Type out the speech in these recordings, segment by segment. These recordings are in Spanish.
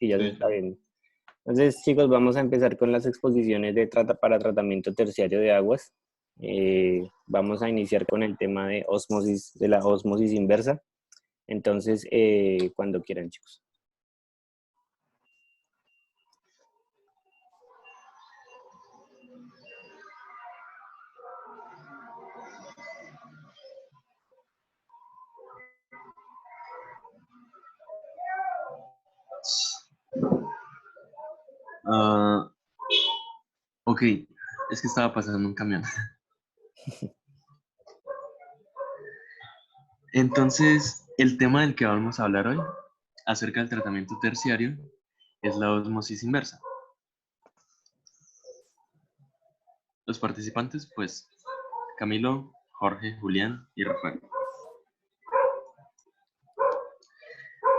que ya se Sí. está viendo. Entonces, chicos, vamos a empezar con las exposiciones para tratamiento terciario de aguas. Vamos a iniciar con el tema de osmosis, de la osmosis inversa. Entonces, cuando quieran, chicos. Ah, ok, es que estaba pasando un camión. Entonces, el tema del que vamos a hablar hoy, acerca del tratamiento terciario, es la osmosis inversa. Los participantes, pues, Camilo, Jorge, Julián y Rafael.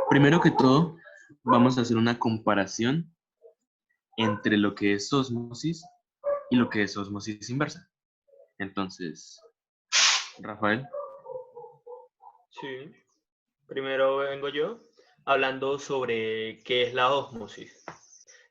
Primero que todo, vamos a hacer una comparación entre lo que es osmosis y lo que es osmosis inversa. Entonces, Rafael. Sí, primero vengo yo hablando sobre qué es la ósmosis.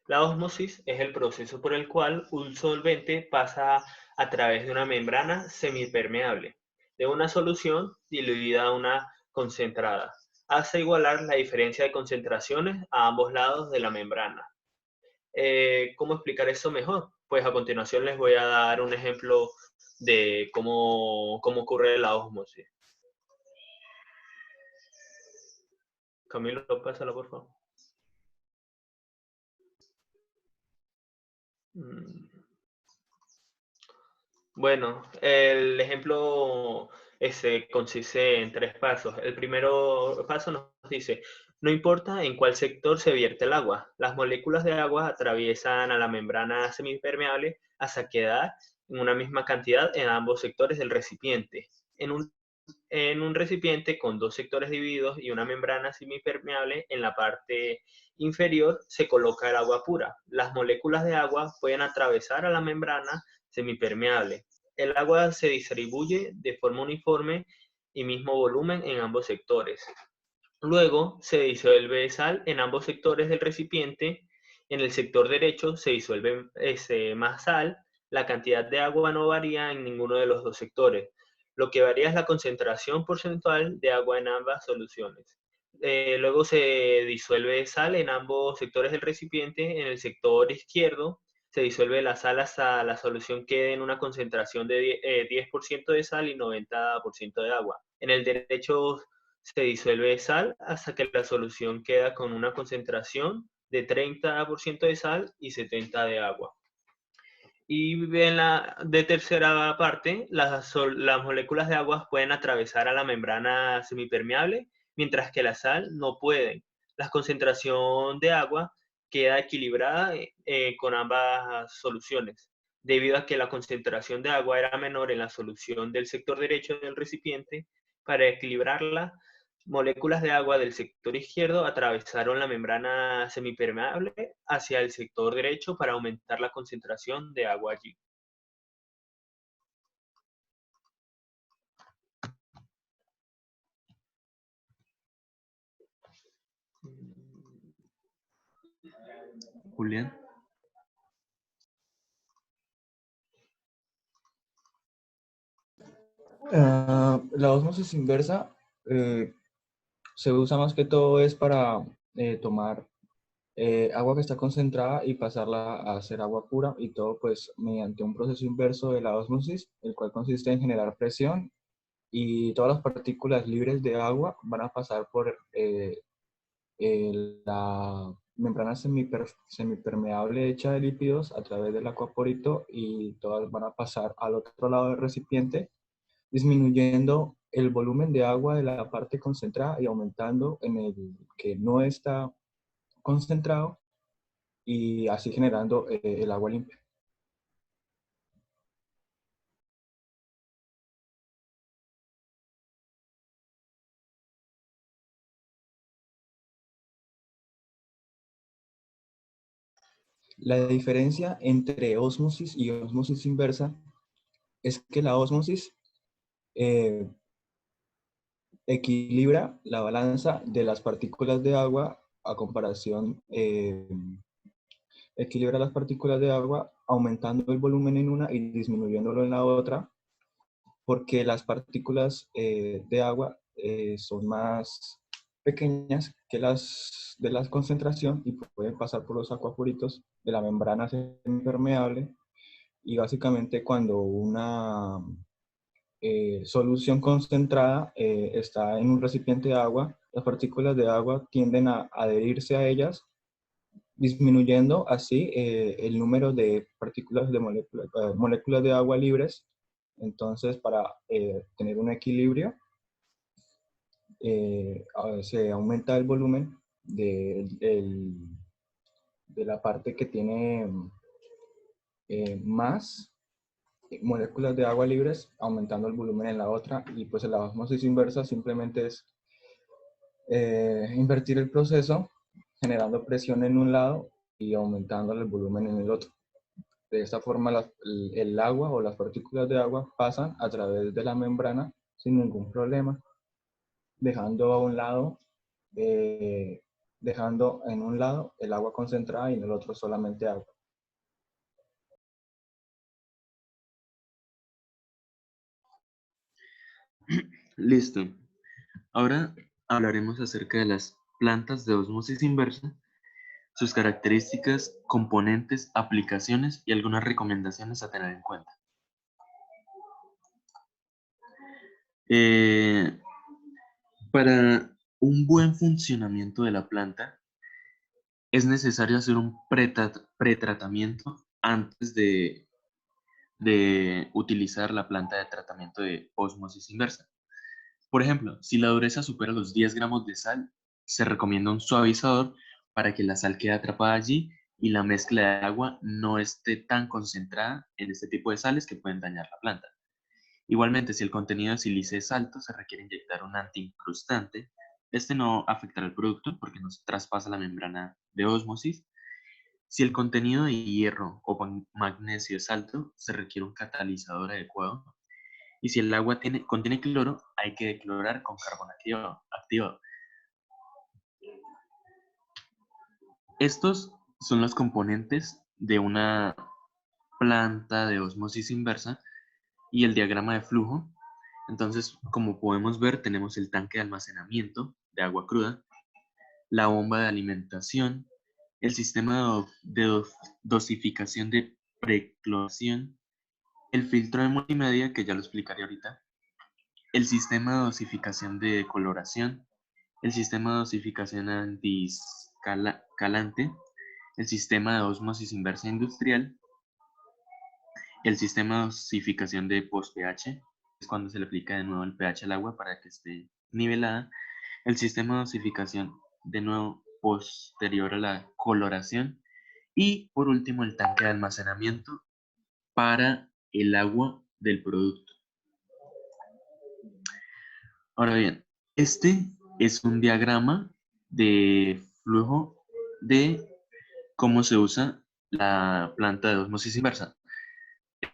La ósmosis es el proceso por el cual un solvente pasa a través de una membrana semipermeable de una solución diluida a una concentrada, hasta igualar la diferencia de concentraciones a ambos lados de la membrana. ¿Cómo explicar eso mejor? Pues a continuación les voy a dar un ejemplo de cómo ocurre la ósmosis. Camilo, pásala, por favor. Bueno, el ejemplo consiste en 3 pasos. El primer paso nos dice, no importa en cuál sector se vierte el agua, las moléculas de agua atraviesan a la membrana semipermeable hasta quedar en una misma cantidad en ambos sectores del recipiente. En un recipiente con 2 sectores divididos y una membrana semipermeable en la parte inferior se coloca el agua pura. Las moléculas de agua pueden atravesar a la membrana semipermeable. El agua se distribuye de forma uniforme y mismo volumen en ambos sectores. Luego se disuelve sal en ambos sectores del recipiente. En el sector derecho se disuelve más sal. La cantidad de agua no varía en ninguno de los dos sectores. Lo que varía es la concentración porcentual de agua en ambas soluciones. Luego se disuelve sal en ambos sectores del recipiente. En el sector izquierdo se disuelve la sal hasta la solución quede en una concentración de 10% de sal y 90% de agua. En el derecho se disuelve sal hasta que la solución queda con una concentración de 30% de sal y 70% de agua. Y en la de tercera parte, las moléculas de agua pueden atravesar a la membrana semipermeable, mientras que la sal no puede. La concentración de agua queda equilibrada con ambas soluciones, debido a que la concentración de agua era menor en la solución del sector derecho del recipiente. Para equilibrarla, moléculas de agua del sector izquierdo atravesaron la membrana semipermeable hacia el sector derecho para aumentar la concentración de agua allí. Julián. La osmosis inversa se usa más que todo es para tomar agua que está concentrada y pasarla a hacer agua pura, y todo pues mediante un proceso inverso de la osmosis, el cual consiste en generar presión, y todas las partículas libres de agua van a pasar por la membrana semipermeable hecha de lípidos a través del acuaporito, y todas van a pasar al otro lado del recipiente, disminuyendo el volumen de agua de la parte concentrada y aumentando en el que no está concentrado, y así generando el agua limpia. La diferencia entre ósmosis y ósmosis inversa es que la ósmosis equilibra la balanza de las partículas de agua a comparación, equilibra las partículas de agua aumentando el volumen en una y disminuyéndolo en la otra, porque las partículas de agua son más pequeñas que las de la concentración y pueden pasar por los acuaporitos de la membrana semipermeable. Y básicamente cuando una solución concentrada está en un recipiente de agua, las partículas de agua tienden a adherirse a ellas, disminuyendo así el número de partículas de moléculas de agua libres. Entonces, para tener un equilibrio, se aumenta el volumen de la parte que tiene más moléculas de agua libres, aumentando el volumen en la otra. Y pues la ósmosis inversa simplemente es invertir el proceso, generando presión en un lado y aumentando el volumen en el otro. De esta forma el agua o las partículas de agua pasan a través de la membrana sin ningún problema, dejando a un lado, dejando en un lado el agua concentrada y en el otro solamente agua. Listo. Ahora hablaremos acerca de las plantas de ósmosis inversa, sus características, componentes, aplicaciones y algunas recomendaciones a tener en cuenta. Para un buen funcionamiento de la planta, es necesario hacer un pretratamiento antes de utilizar la planta de tratamiento de ósmosis inversa. Por ejemplo, si la dureza supera los 10 gramos de sal, se recomienda un suavizador para que la sal quede atrapada allí y la mezcla de agua no esté tan concentrada en este tipo de sales que pueden dañar la planta. Igualmente, si el contenido de sílice es alto, se requiere inyectar un antiincrustante. Este no afectará al producto porque no se traspasa la membrana de ósmosis. Si el contenido de hierro o magnesio es alto, se requiere un catalizador adecuado. Y si el agua contiene cloro, hay que declorar con carbón activado. Estos son los componentes de una planta de ósmosis inversa y el diagrama de flujo. Entonces, como podemos ver, tenemos el tanque de almacenamiento de agua cruda, la bomba de alimentación, el sistema de dosificación de precloración, el filtro de multimedia, que ya lo explicaré ahorita, el sistema de dosificación de coloración, el sistema de dosificación anticalante, el sistema de ósmosis inversa industrial, el sistema de dosificación de post-pH, es cuando se le aplica de nuevo el pH al agua para que esté nivelada, el sistema de dosificación de nuevo posterior a la coloración y por último el tanque de almacenamiento para el agua del producto. Ahora bien, este es un diagrama de flujo de cómo se usa la planta de ósmosis inversa.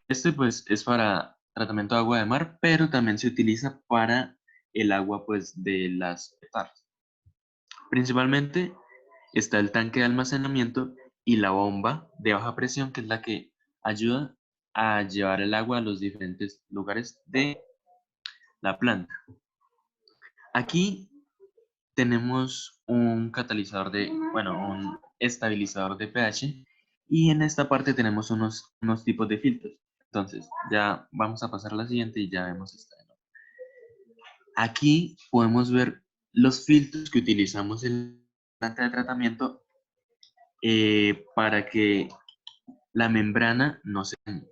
Este pues es para tratamiento de agua de mar, pero también se utiliza para el agua pues de las petardas. Principalmente está el tanque de almacenamiento y la bomba de baja presión, que es la que ayuda a llevar el agua a los diferentes lugares de la planta. Aquí tenemos un catalizador un estabilizador de pH y en esta parte tenemos unos tipos de filtros. Entonces, ya vamos a pasar a la siguiente y ya vemos esta. Aquí podemos ver los filtros que utilizamos en la planta de tratamiento para que la membrana no se dañe.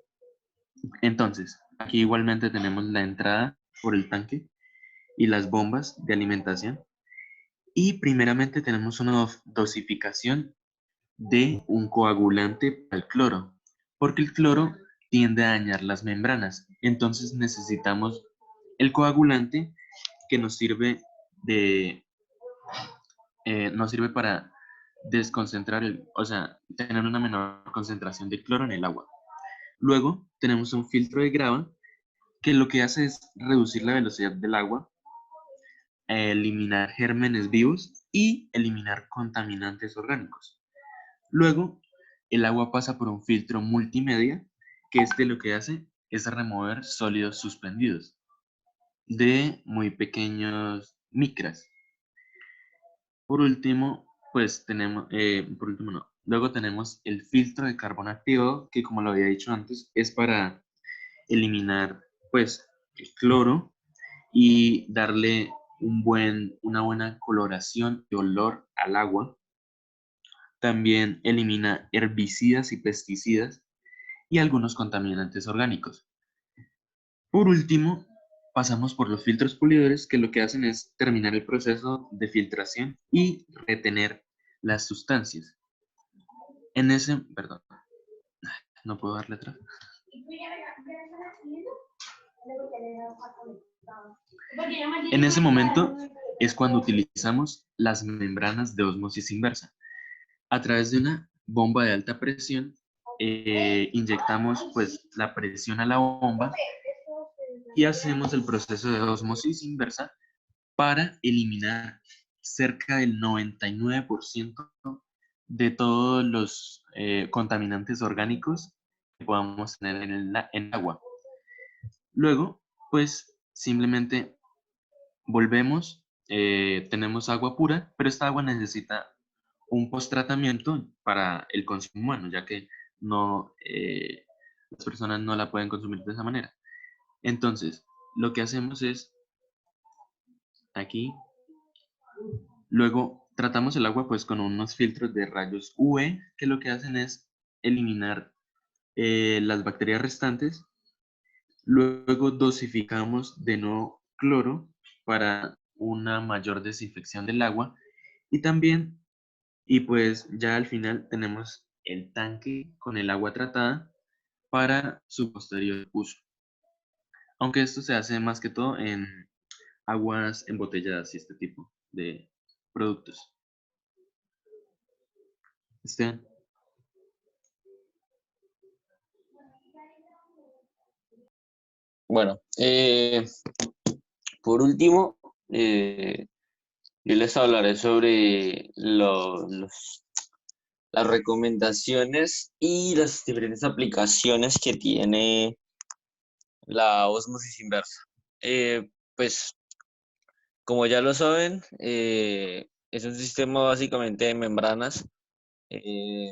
Entonces, aquí igualmente tenemos la entrada por el tanque y las bombas de alimentación. Y primeramente tenemos una dosificación de un coagulante para el cloro, porque el cloro tiende a dañar las membranas. Entonces necesitamos el coagulante que nos sirve para desconcentrar, tener una menor concentración de cloro en el agua. Luego tenemos un filtro de grava que lo que hace es reducir la velocidad del agua eliminar gérmenes vivos y eliminar contaminantes orgánicos. Luego, el agua pasa por un filtro multimedia, que lo que hace es remover sólidos suspendidos de muy pequeños micras. Por último, pues tenemos, por último no, luego tenemos el filtro de carbono activado, que como lo había dicho antes, es para eliminar pues el cloro y darle una buena coloración y olor al agua. También elimina herbicidas y pesticidas y algunos contaminantes orgánicos. Por último, pasamos por los filtros pulidores, que lo que hacen es terminar el proceso de filtración y retener las sustancias. Perdón, no puedo dar letra. En ese momento es cuando utilizamos las membranas de ósmosis inversa. A través de una bomba de alta presión, inyectamos pues la presión a la bomba y hacemos el proceso de ósmosis inversa para eliminar cerca del 99% de todos los contaminantes orgánicos que podamos tener en el agua. Luego, pues simplemente volvemos, tenemos agua pura, pero esta agua necesita un post-tratamiento para el consumo humano, ya que no, las personas no la pueden consumir de esa manera. Entonces, lo que hacemos es, aquí, luego tratamos el agua pues con unos filtros de rayos UV, que lo que hacen es eliminar las bacterias restantes. Luego dosificamos de nuevo cloro para una mayor desinfección del agua y también, y pues ya al final tenemos el tanque con el agua tratada para su posterior uso. Aunque esto se hace más que todo en aguas embotelladas y este tipo de productos. Esteban. Bueno, por último, yo les hablaré sobre las recomendaciones y las diferentes aplicaciones que tiene la ósmosis inversa. Pues, como ya lo saben, es un sistema básicamente de membranas. Eh,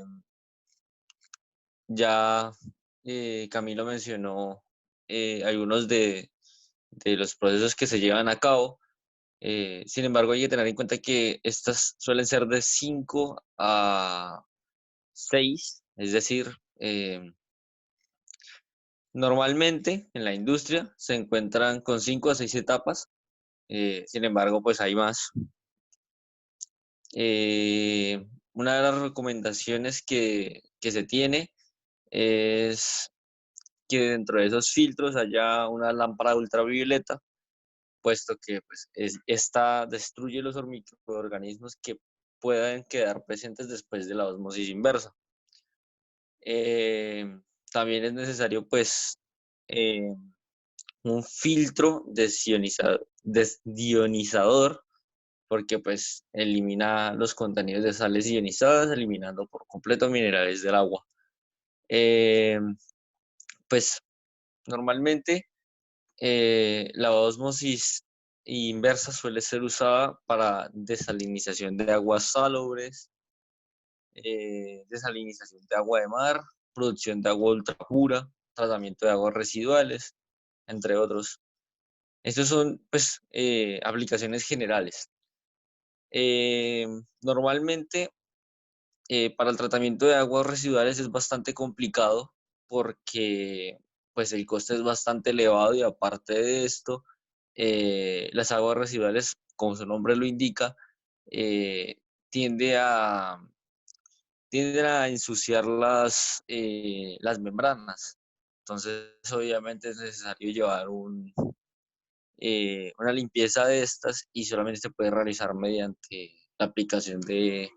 ya Camilo mencionó algunos de los procesos que se llevan a cabo. Sin embargo, hay que tener en cuenta que estas suelen ser de 5 a 6, es decir, normalmente en la industria se encuentran con 5 a 6 etapas, sin embargo, pues hay más. Una de las recomendaciones que se tiene es que dentro de esos filtros haya una lámpara ultravioleta, puesto que pues, esta destruye los microorganismos que puedan quedar presentes después de la ósmosis inversa. También es necesario pues un filtro desionizador, porque pues elimina los contenidos de sales ionizadas, eliminando por completo minerales del agua. Pues normalmente la ósmosis inversa suele ser usada para desalinización de aguas salobres, desalinización de agua de mar, producción de agua ultrapura, tratamiento de aguas residuales, entre otros. Estas son pues aplicaciones generales. Normalmente para el tratamiento de aguas residuales es bastante complicado porque pues el coste es bastante elevado y aparte de esto, las aguas residuales, como su nombre lo indica, eh, tiende a, tienden a ensuciar las membranas. Entonces, obviamente es necesario llevar una limpieza de estas y solamente se puede realizar mediante la aplicación de,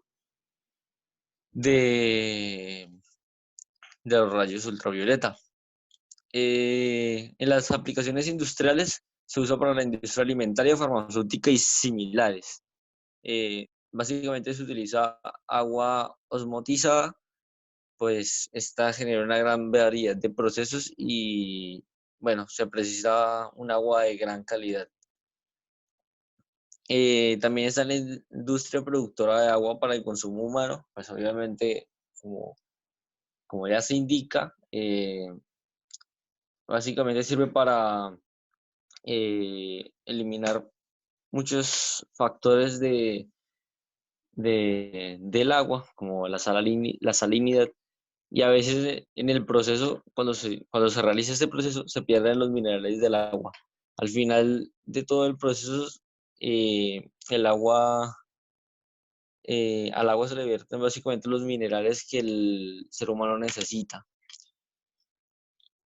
de los rayos ultravioleta. En las aplicaciones industriales se usa para la industria alimentaria, farmacéutica y similares. Básicamente se utiliza agua osmotizada, pues esta genera una gran variedad de procesos y, bueno, se precisa un agua de gran calidad. También está la industria productora de agua para el consumo humano, pues obviamente, como ya se indica, básicamente sirve para eliminar muchos factores del agua, como la salinidad, y a veces en el proceso, cuando se realiza este proceso, se pierden los minerales del agua. Al final de todo el proceso, el agua, al agua se le vierten básicamente los minerales que el ser humano necesita.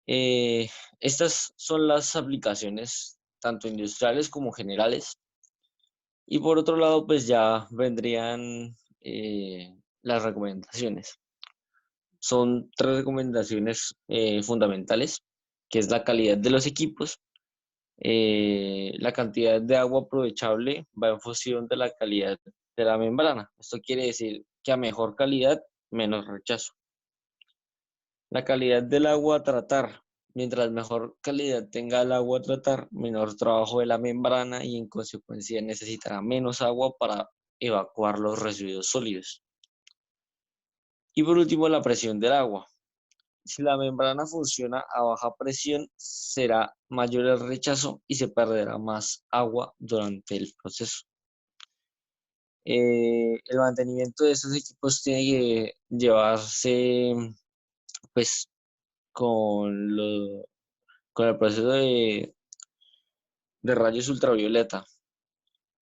Estas son las aplicaciones tanto industriales como generales. Y por otro lado, pues ya vendrían las recomendaciones. Son 3 recomendaciones fundamentales, que es la calidad de los equipos, la cantidad de agua aprovechable va en función de la calidad de la membrana. Esto quiere decir que a mejor calidad, menos rechazo. La calidad del agua a tratar. Mientras mejor calidad tenga el agua a tratar, menor trabajo de la membrana y en consecuencia necesitará menos agua para evacuar los residuos sólidos. Y por último, la presión del agua. Si la membrana funciona a baja presión, será mayor el rechazo y se perderá más agua durante el proceso. El mantenimiento de estos equipos tiene que llevarse pues con el proceso de rayos ultravioleta.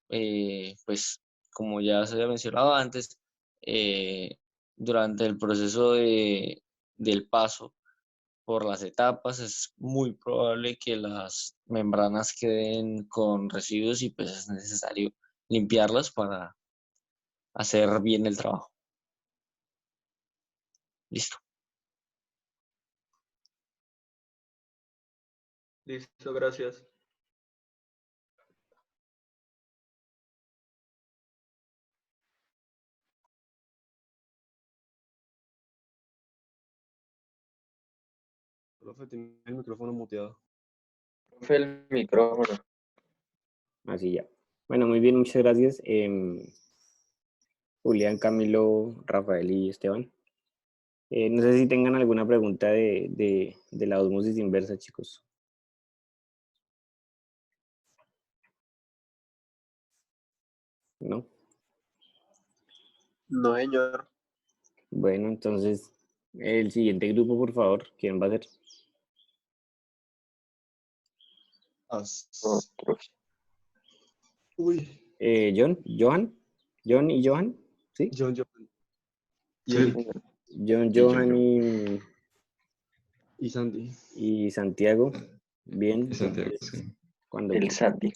Pues como ya se había mencionado antes, durante el proceso del paso por las etapas es muy probable que las membranas queden con residuos y pues es necesario limpiarlas para hacer bien el trabajo. Listo. Listo, gracias. Profe, tiene el micrófono muteado. Profe, el micrófono. Así ya. Bueno, muy bien, muchas gracias. Julián, Camilo, Rafael y Esteban. No sé si tengan alguna pregunta de la osmosis inversa, chicos. ¿No? No, señor. Bueno, entonces, el siguiente grupo, por favor, ¿quién va a ser? Otros. Uy, John y Johan, ¿sí? John. Y Sí. Eric John, Sí, yo. y Sandy. y Santiago. Bien, Y Santiago, entonces, sí. cuando El Santi.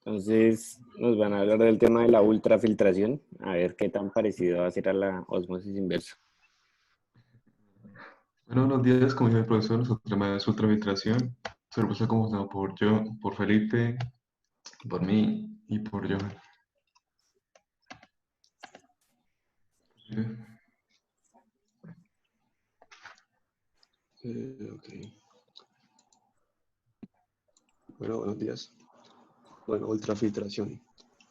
Entonces, nos van a hablar del tema de la ultrafiltración, a ver qué tan parecido va a ser a la osmosis inversa. Bueno, buenos días, como dice el profesor, nuestro tema es ultrafiltración. Se lo puse convocado por Felipe, por mí y por Johan. Ok. Bueno, buenos días. Bueno, ultrafiltración.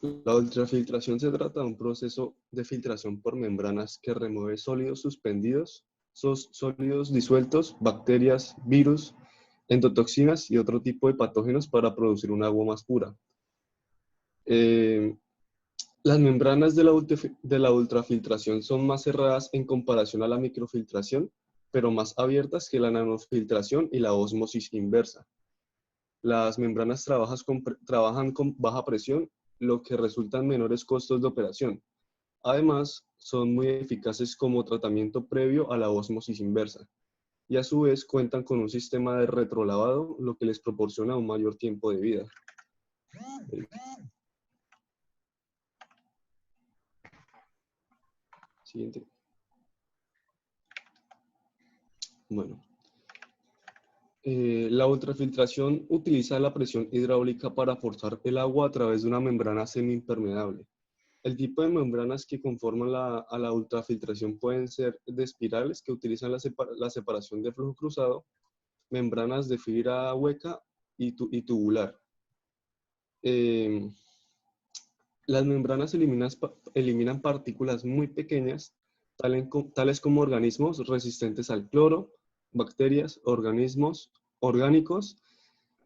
La ultrafiltración se trata de un proceso de filtración por membranas que remueve sólidos suspendidos, sólidos disueltos, bacterias, virus, endotoxinas y otro tipo de patógenos para producir un agua más pura. Las membranas de la ultrafiltración son más cerradas en comparación a la microfiltración, pero más abiertas que la nanofiltración y la ósmosis inversa. Las membranas trabajan con baja presión, lo que resulta en menores costos de operación. Además, son muy eficaces como tratamiento previo a la ósmosis inversa. Y a su vez cuentan con un sistema de retrolavado, lo que les proporciona un mayor tiempo de vida. Siguiente. Bueno, la ultrafiltración utiliza la presión hidráulica para forzar el agua a través de una membrana semiimpermeable. El tipo de membranas que conforman a la ultrafiltración pueden ser de espirales que utilizan la separación de flujo cruzado, membranas de fibra hueca y tubular. Eh, las membranas eliminan partículas muy pequeñas, tales como organismos resistentes al cloro, bacterias, organismos orgánicos,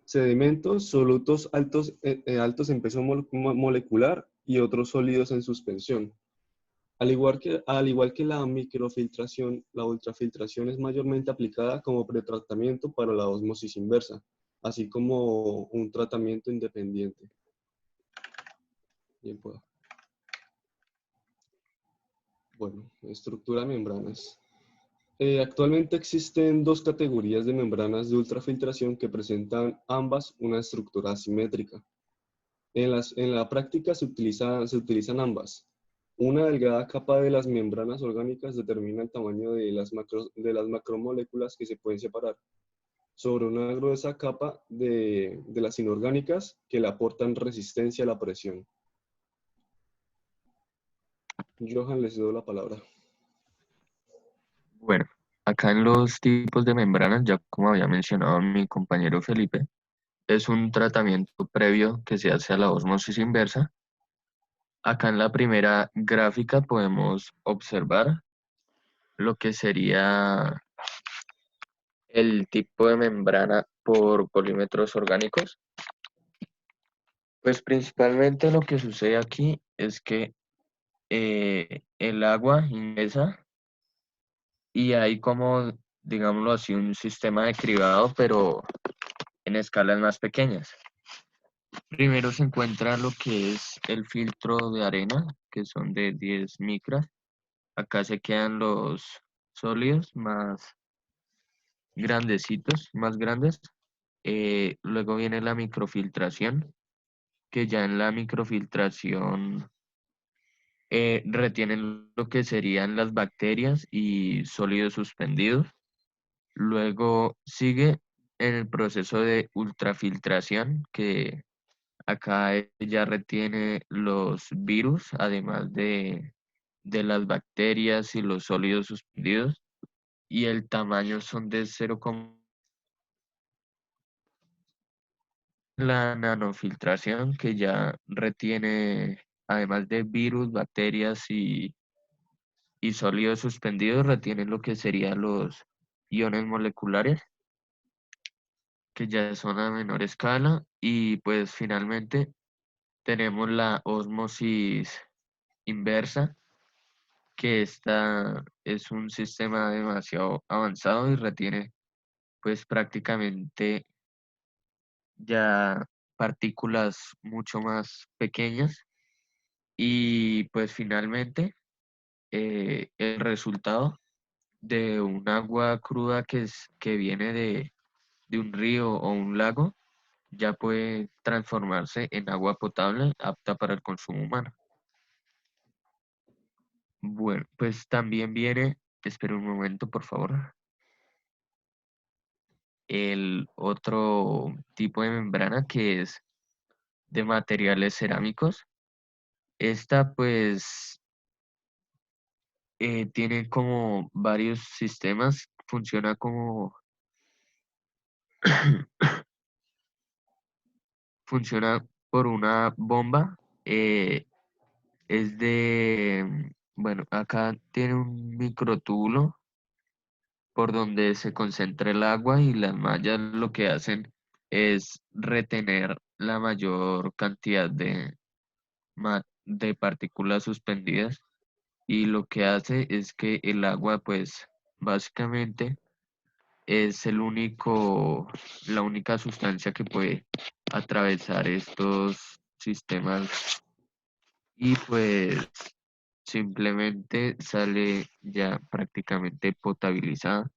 sedimentos, solutos altos en peso molecular y otros sólidos en suspensión. Al igual que la microfiltración, la ultrafiltración es mayormente aplicada como pretratamiento para la ósmosis inversa, así como un tratamiento independiente. Bien, pues. Bueno, estructura de membranas. Actualmente existen dos categorías de membranas de ultrafiltración que presentan ambas una estructura asimétrica. En la práctica se utilizan ambas. Una delgada capa de las membranas orgánicas determina el tamaño de las macromoléculas que se pueden separar, sobre una gruesa capa de las inorgánicas que le aportan resistencia a la presión. Johan, les doy la palabra. Bueno, acá en los tipos de membranas, ya como había mencionado mi compañero Felipe, es un tratamiento previo que se hace a la ósmosis inversa. Acá en la primera gráfica podemos observar lo que sería el tipo de membrana por polímetros orgánicos. Pues principalmente lo que sucede aquí es que el agua ingresa y hay como, digámoslo así, un sistema de cribado, pero en escalas más pequeñas. Primero se encuentra lo que es el filtro de arena, que son de 10 micras. Acá se quedan los sólidos más grandecitos, más grandes. Luego viene la microfiltración, que ya en la microfiltración retienen lo que serían las bacterias y sólidos suspendidos. Luego sigue en el proceso de ultrafiltración, que acá ya retiene los virus, además de las bacterias y los sólidos suspendidos, y el tamaño son de 0, la nanofiltración, que ya retiene, además de virus, bacterias y sólidos suspendidos, retiene lo que serían los iones moleculares, que ya son a menor escala, y pues finalmente tenemos la ósmosis inversa, que esta es un sistema demasiado avanzado y retiene pues prácticamente ya partículas mucho más pequeñas, y pues finalmente el resultado de un agua cruda que viene de un río o un lago ya puede transformarse en agua potable apta para el consumo humano. Bueno, pues también viene, espera un momento, por favor, el otro tipo de membrana, que es de materiales cerámicos. Esta pues tiene como varios sistemas, funciona como, funciona por una bomba. Es de, bueno, acá tiene un microtúbulo por donde se concentra el agua, y las mallas lo que hacen es retener la mayor cantidad de partículas suspendidas, y lo que hace es que el agua pues básicamente es la única sustancia que puede atravesar estos sistemas, y pues simplemente sale ya prácticamente potabilizada.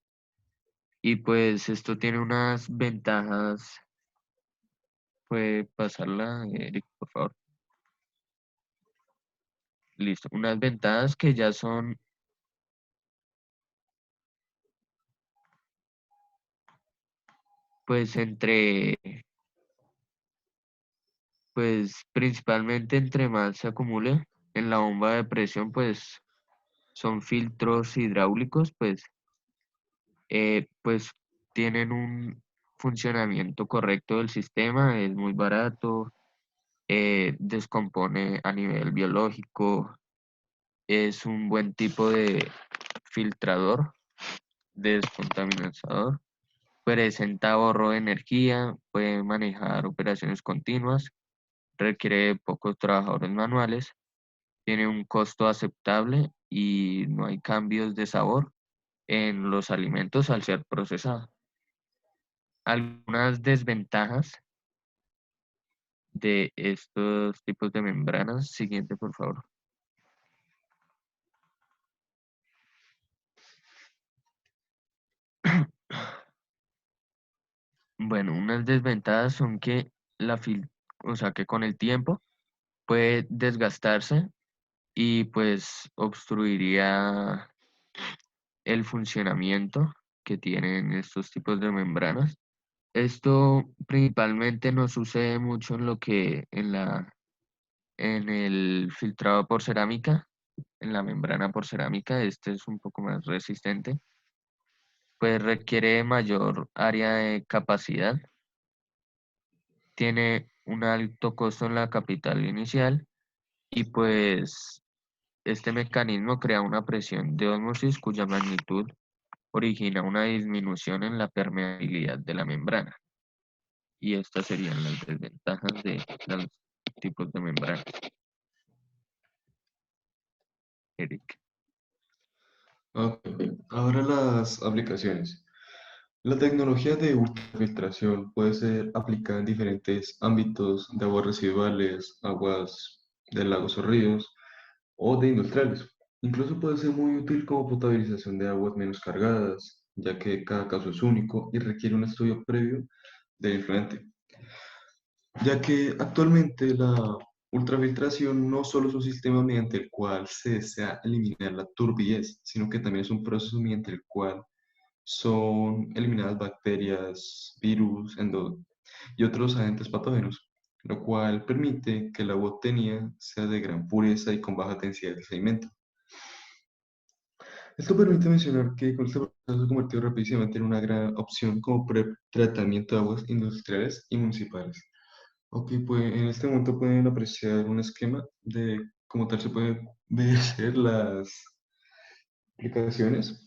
Y pues esto tiene unas ventajas. Puede pasarla, Eric, por favor. Listo. Unas ventajas que ya son pues principalmente entre más se acumule en la bomba de presión, pues son filtros hidráulicos, pues tienen un funcionamiento correcto del sistema, es muy barato, descompone a nivel biológico, es un buen tipo de filtrador, descontaminador, presenta ahorro de energía, puede manejar operaciones continuas, requiere pocos trabajadores manuales, tiene un costo aceptable y no hay cambios de sabor en los alimentos al ser procesado. Algunas desventajas de estos tipos de membranas. Siguiente, por favor. Bueno, unas desventajas son que o sea, que con el tiempo puede desgastarse y pues obstruiría el funcionamiento que tienen estos tipos de membranas. Esto principalmente no sucede mucho en lo que en el filtrado por cerámica, en la membrana por cerámica. Este es un poco más resistente, pues requiere mayor área de capacidad, tiene un alto costo en la capital inicial y pues este mecanismo crea una presión de ósmosis cuya magnitud origina una disminución en la permeabilidad de la membrana. Y estas serían las desventajas de los tipos de membrana. Eric. Ok, ahora las aplicaciones. La tecnología de ultrafiltración puede ser aplicada en diferentes ámbitos de aguas residuales, aguas de lagos o ríos o de industriales. Incluso puede ser muy útil como potabilización de aguas menos cargadas, ya que cada caso es único y requiere un estudio previo del influente. Ya que actualmente la ultrafiltración no solo es un sistema mediante el cual se desea eliminar la turbidez, sino que también es un proceso mediante el cual son eliminadas bacterias, virus, y otros agentes patógenos, lo cual permite que el agua obtenida sea de gran pureza y con baja densidad de sedimento. Esto permite mencionar que con este proceso se ha convertido rapidísimamente en una gran opción como tratamiento de aguas industriales y municipales. Ok, pues en este momento pueden apreciar un esquema de cómo tal se pueden ver las aplicaciones.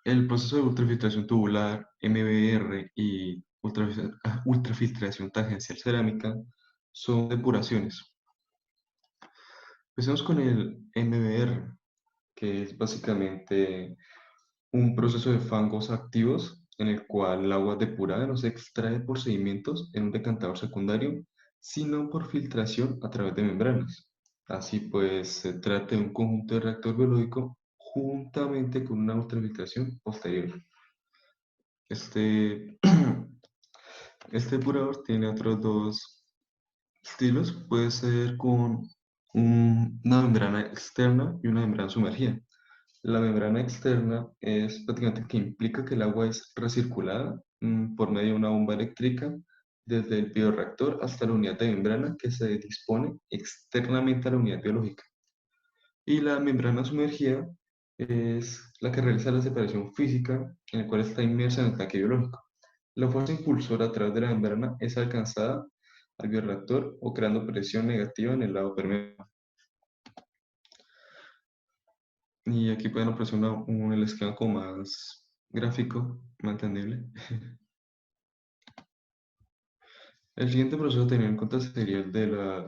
El proceso de ultrafiltración tubular, MBR y ultrafiltración tangencial cerámica son depuraciones. Empecemos con el MBR, que es básicamente un proceso de fangos activos en el cual el agua depurada no se extrae por sedimentos en un decantador secundario, sino por filtración a través de membranas. Así pues, se trata de un conjunto de reactor biológico juntamente con una ultrafiltración posterior. Este, este depurador tiene otros dos estilos. Puede ser con una membrana externa y una membrana sumergida. La membrana externa es prácticamente que implica que el agua es recirculada por medio de una bomba eléctrica desde el bioreactor hasta la unidad de membrana que se dispone externamente a la unidad biológica. Y la membrana sumergida es la que realiza la separación física en la cual está inmersa en el tanque biológico. La fuerza impulsora a través de la membrana es alcanzada al bioreactor o creando presión negativa en el lado permeable. Y aquí pueden apreciar el esquema como más gráfico, más entendible. El siguiente proceso a tener en cuenta sería el de la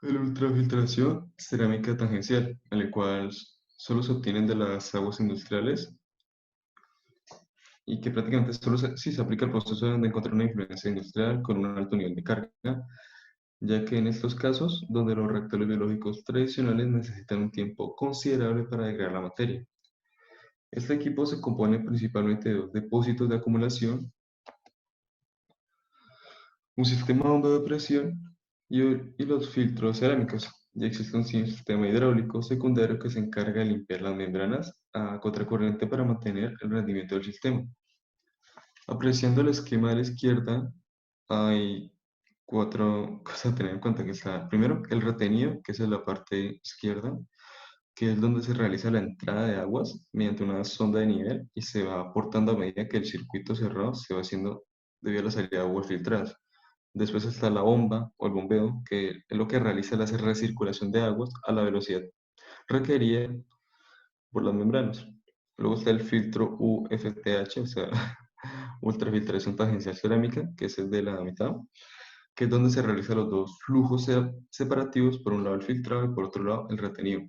ultrafiltración cerámica tangencial, en el cual solo se obtienen de las aguas industriales y que prácticamente solo se aplica el proceso de encontrar una influencia industrial con un alto nivel de carga, ya que en estos casos, donde los reactores biológicos tradicionales necesitan un tiempo considerable para degradar la materia. Este equipo se compone principalmente de dos depósitos de acumulación, un sistema de bomba de presión y los filtros cerámicos, y existe un sistema hidráulico secundario que se encarga de limpiar las membranas a contracorriente para mantener el rendimiento del sistema. Apreciando el esquema de la izquierda, hay cuatro cosas a tener en cuenta, que está primero el retenido, que es en la parte izquierda, que es donde se realiza la entrada de aguas mediante una sonda de nivel y se va aportando a medida que el circuito cerrado se va haciendo debido a la salida de aguas filtradas. Después está la bomba o el bombeo, que es lo que realiza la recirculación de aguas a la velocidad requerida por las membranas. Luego está el filtro UFTH, o sea, ultrafiltración tangencial cerámica, que es el de la mitad, que es donde se realizan los dos flujos separativos, por un lado el filtrado y por otro lado el retenido.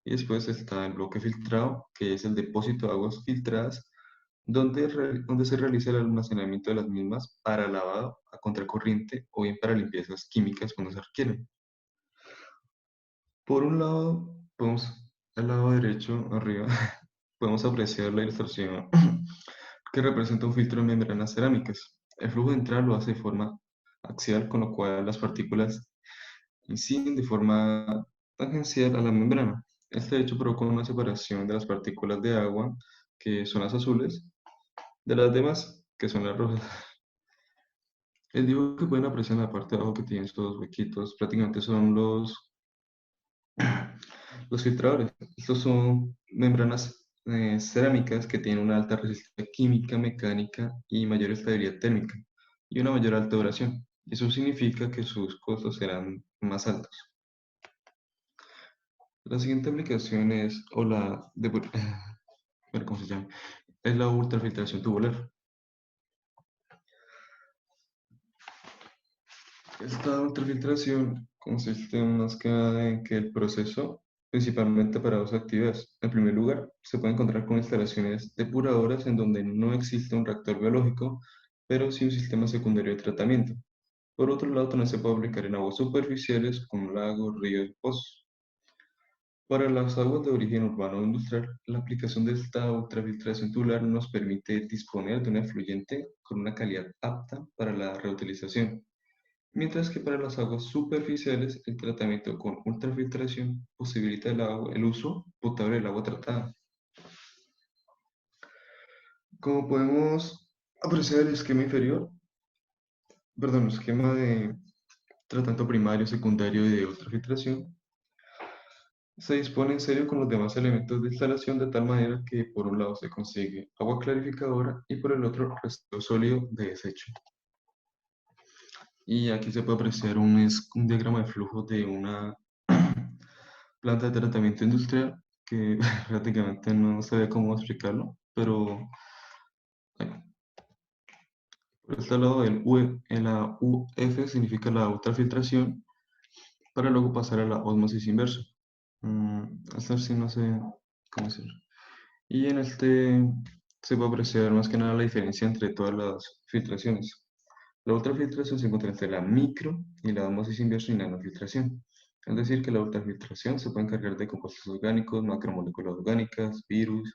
Y después está el bloque filtrado, que es el depósito de aguas filtradas, donde se realiza el almacenamiento de las mismas para lavado a contracorriente o bien para limpiezas químicas cuando se requieren. Por un lado, al lado derecho, arriba, podemos apreciar la ilustración que representa un filtro de membranas cerámicas. El flujo de entrada lo hace de forma axial, con lo cual las partículas inciden de forma tangencial a la membrana. Este hecho provoca una separación de las partículas de agua, que son las azules, de las demás, que son las rojas. El dibujo que pueden apreciar en la parte de abajo que tiene estos huequitos prácticamente son los filtradores. Estos son membranas cerámicas que tienen una alta resistencia química, mecánica y mayor estabilidad térmica y una mayor alta duración. Eso significa que sus costos serán más altos. La siguiente aplicación es, bueno, ¿cómo se llama? Es la ultrafiltración tubular. Esta ultrafiltración consiste más que nada en que el proceso, principalmente para dos actividades. En primer lugar, se puede encontrar con instalaciones depuradoras en donde no existe un reactor biológico, pero sí un sistema secundario de tratamiento. Por otro lado, también se puede aplicar en aguas superficiales como lagos, ríos y pozos. Para las aguas de origen urbano o industrial, la aplicación de esta ultrafiltración tubular nos permite disponer de un efluyente con una calidad apta para la reutilización, mientras que para las aguas superficiales el tratamiento con ultrafiltración posibilita el uso potable del agua tratada. Como podemos apreciar el esquema inferior, perdón, el esquema de tratamiento primario, secundario y de ultrafiltración, se dispone en serio con los demás elementos de instalación de tal manera que por un lado se consigue agua clarificadora y por el otro residuo sólido de desecho. Y aquí se puede apreciar un diagrama de flujo de una planta de tratamiento industrial que prácticamente no sabía cómo explicarlo, pero bueno, por este lado la UF significa la ultrafiltración para luego pasar a la ósmosis inversa. Esta sí no sé cómo decirlo. Y en este se puede apreciar más que nada la diferencia entre todas las filtraciones. La ultrafiltración se encuentra entre la micro y la ósmosis inversa y nanofiltración. Es decir, que la ultrafiltración se puede encargar de compuestos orgánicos, macromoléculas orgánicas, virus,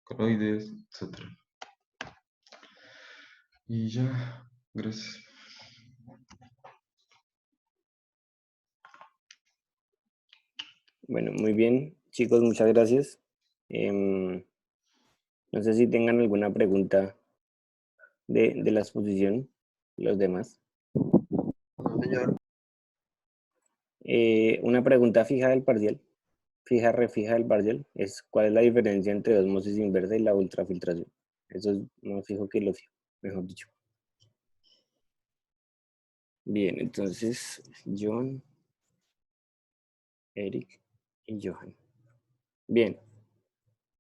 coloides, etc. Y ya, gracias. Bueno, muy bien, chicos, muchas gracias. No sé si tengan alguna pregunta de la exposición, los demás. Señor, Una pregunta fija del parcial, refija del parcial, es ¿cuál es la diferencia entre osmosis inversa y la ultrafiltración? Eso es más fijo que lo fijo, mejor dicho. Bien, entonces, John, Eric y Johan. Bien,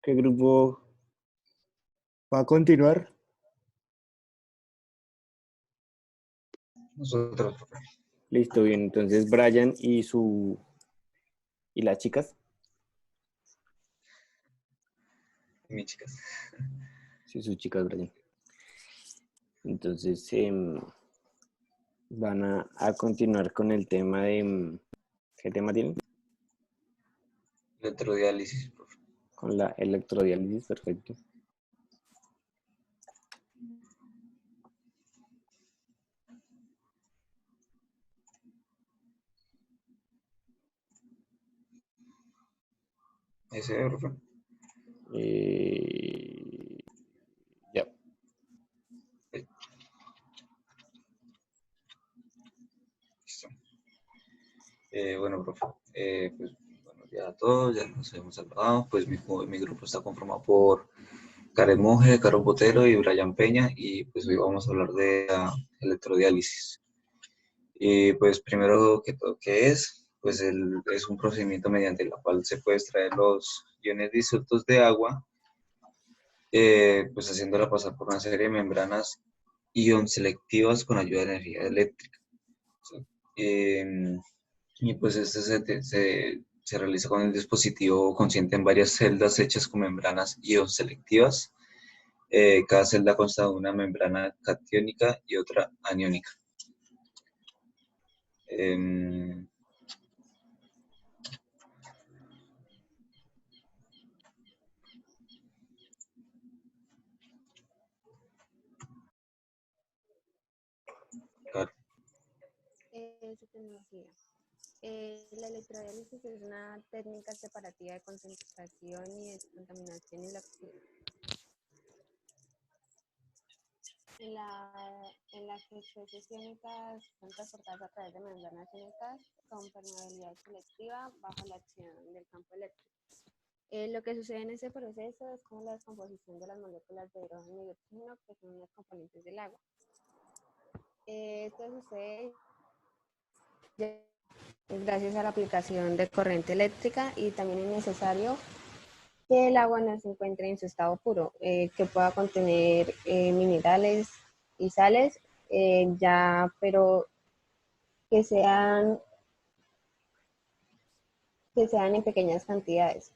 ¿qué grupo va a continuar? nosotros, Listo, bien, entonces Brian y las chicas. mis chicas. Sí, sus chicas, Brian. Entonces, van a continuar con el tema de... ¿qué tema tienen? Electrodiálisis, profe. Con la electrodiálisis, perfecto. Ese, profe. Ya. Listo. Bueno, profe, pues buenos días a todos, ya nos hemos saludado. Pues mi grupo está conformado por Karen Monge, Carlos Botero y Brian Peña, y pues hoy vamos a hablar de la electrodiálisis. Y pues primero que todo, ¿qué es? Pues es un procedimiento mediante el cual se puede extraer los iones disueltos de agua, pues haciéndola pasar por una serie de membranas ion selectivas con ayuda de energía eléctrica. ¿Sí? Y pues este se realiza con el dispositivo consciente en varias celdas hechas con membranas ion selectivas. Cada celda consta de una membrana catiónica y otra aniónica. Em, claro, Su tecnología. La electrodiálisis es una técnica separativa de concentración y descontaminación y la en la que especies iónicas son transportadas a través de membranas iónicas con permeabilidad selectiva bajo la acción del campo eléctrico. Lo que sucede en ese proceso es como la descomposición de las moléculas de hidrógeno y oxígeno, que son los componentes del agua. Esto sucede gracias a la aplicación de corriente eléctrica, y también es necesario que el agua no se encuentre en su estado puro, que pueda contener minerales y sales, pero que sean, que sean en pequeñas cantidades.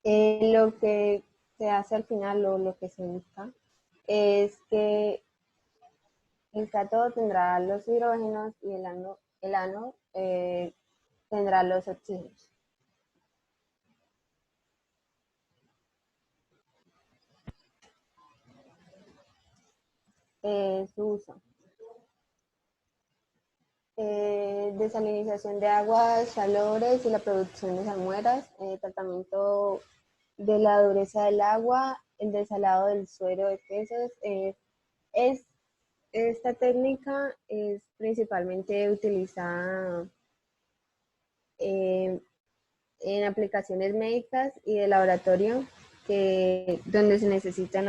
Lo que se hace al final, o lo que se busca, es que el cátodo tendrá los hidrógenos y el ánodo tendrá los oxígenos. Su uso. Desalinización de aguas, salobres y la producción de salmueras, tratamiento de la dureza del agua, el desalado del suero de peces. Esta técnica es principalmente utilizada en aplicaciones médicas y de laboratorio, donde se necesitan